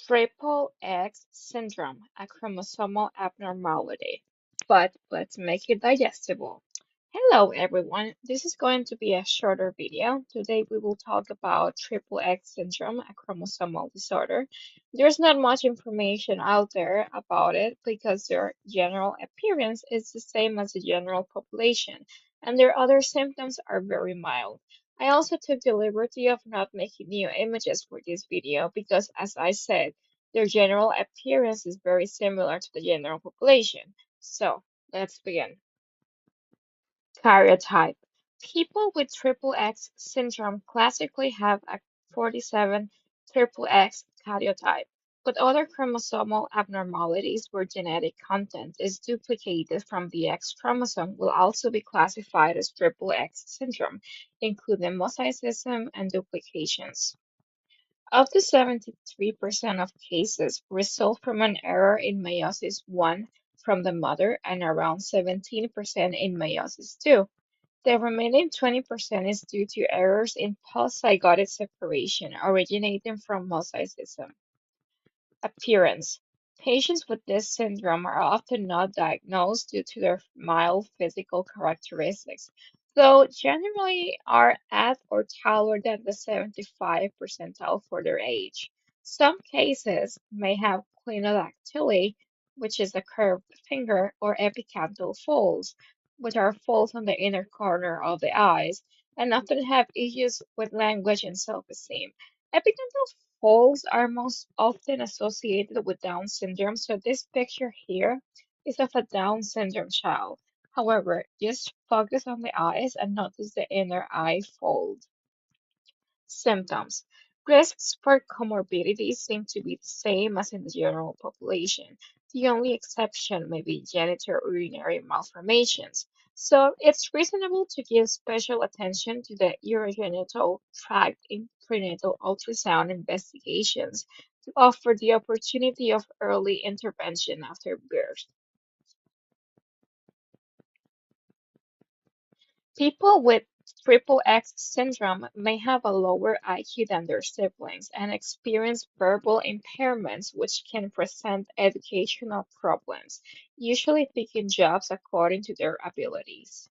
Triple X syndrome, a chromosomal abnormality. But let's make it digestible. Hello everyone, this is going to be a shorter video. Today we will talk about triple X syndrome, a chromosomal disorder. There's not much information out there about it because their general appearance is the same as the general population, and their other symptoms are very mild. I also took the liberty of not making new images for this video because, as I said, their general appearance is very similar to the general population. So, let's begin. Karyotype. People with triple X syndrome classically have a 47 triple X karyotype, but other chromosomal abnormalities where genetic content is duplicated from the X chromosome will also be classified as triple X syndrome, including mosaicism and duplications. Up to 73% of cases result from an error in meiosis I from the mother and around 17% in meiosis II. The remaining 20% is due to errors in post-zygotic separation originating from mosaicism. Appearance. Patients with this syndrome are often not diagnosed due to their mild physical characteristics, though generally are at or taller than the 75th percentile for their age. Some cases may have clinodactyly, which is a curved finger, or epicanthal folds, which are folds on the inner corner of the eyes, and often have issues with language and self-esteem. Epicanthal folds are most often associated with Down syndrome, so this picture here is of a Down syndrome child. However, just focus on the eyes and notice the inner eye fold. Symptoms. Risks for comorbidities seem to be the same as in the general population. The only exception may be genitourinary malformations. So it's reasonable to give special attention to the urogenital tract in prenatal ultrasound investigations to offer the opportunity of early intervention after birth. People with triple X syndrome may have a lower IQ than their siblings and experience verbal impairments, which can present educational problems, usually picking jobs according to their abilities.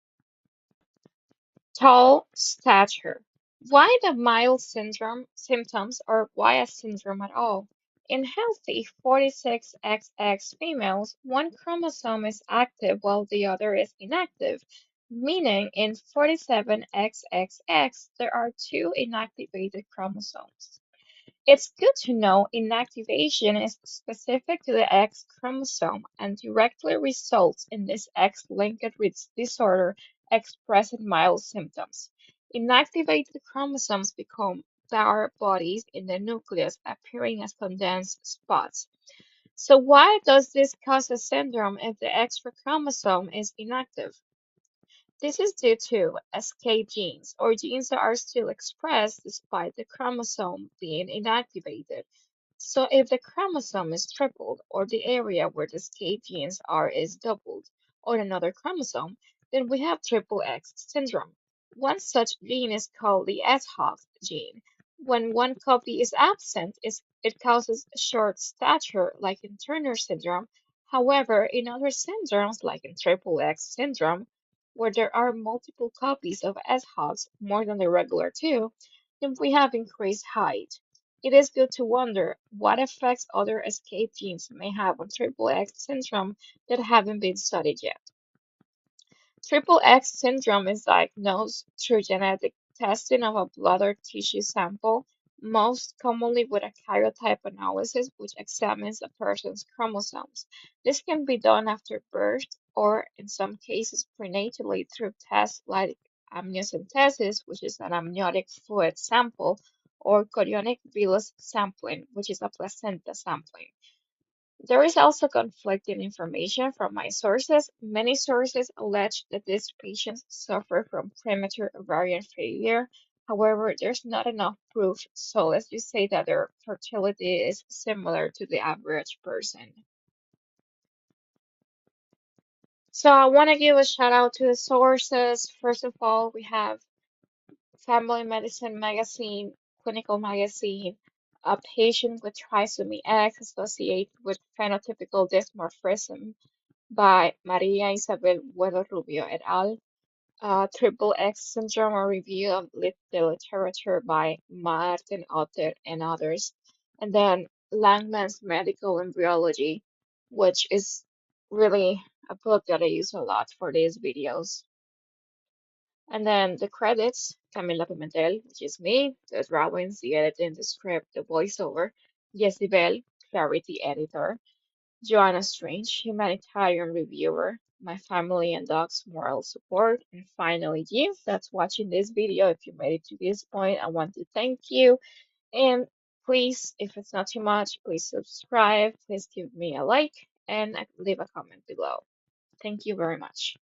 Tall stature. Why the mild syndrome symptoms or why a syndrome at all? In healthy 46XX females, one chromosome is active while the other is inactive, meaning in 47XXX there are two inactivated chromosomes. It's good to know inactivation is specific to the X chromosome and directly results in this X-linked disorder expressing mild symptoms. Inactivated chromosomes become dark bodies in the nucleus appearing as condensed spots. So why does this cause a syndrome if the X chromosome is inactive? This is due to escape genes, or genes that are still expressed despite the chromosome being inactivated. So if the chromosome is tripled, or the area where the escape genes are is doubled on another chromosome, then we have triple X syndrome. One such gene is called the SHOX gene. When one copy is absent, it causes short stature, like in Turner syndrome. However, in other syndromes, like in triple X syndrome, where there are multiple copies of SHOX, more than the regular two, then we have increased height. It is good to wonder what effects other escape genes may have on triple X syndrome that haven't been studied yet. Triple X syndrome is diagnosed through genetic testing of a bladder tissue sample, most commonly with a karyotype analysis, which examines a person's chromosomes. This can be done after birth or, in some cases, prenatally through tests like amniocentesis, which is an amniotic fluid sample, or chorionic villus sampling, which is a placenta sampling. There is also conflicting information from my sources. Many sources allege that these patients suffer from premature ovarian failure. However, there's not enough proof, so let's just say that their fertility is similar to the average person. So I want to give a shout out to the sources. First of all, we have Family Medicine Magazine, Clinical Magazine, A patient with trisomy X associated with phenotypical dysmorphism by Maria Isabel Bueno Rubio et al. Triple X syndrome, a review of the literature by Martin Otter and others. And then Langman's Medical Embryology, which is really a book that I use a lot for these videos. And then the credits, Camila Pimentel, which is me, the drawings, the editing, the script, the voiceover, Jezibel, clarity editor, Joanna Strange, humanitarian reviewer, my family and dog's moral support, and finally you that's watching this video. If you made it to this point, I want to thank you. And please, if it's not too much, please subscribe, please give me a like, and leave a comment below. Thank you very much.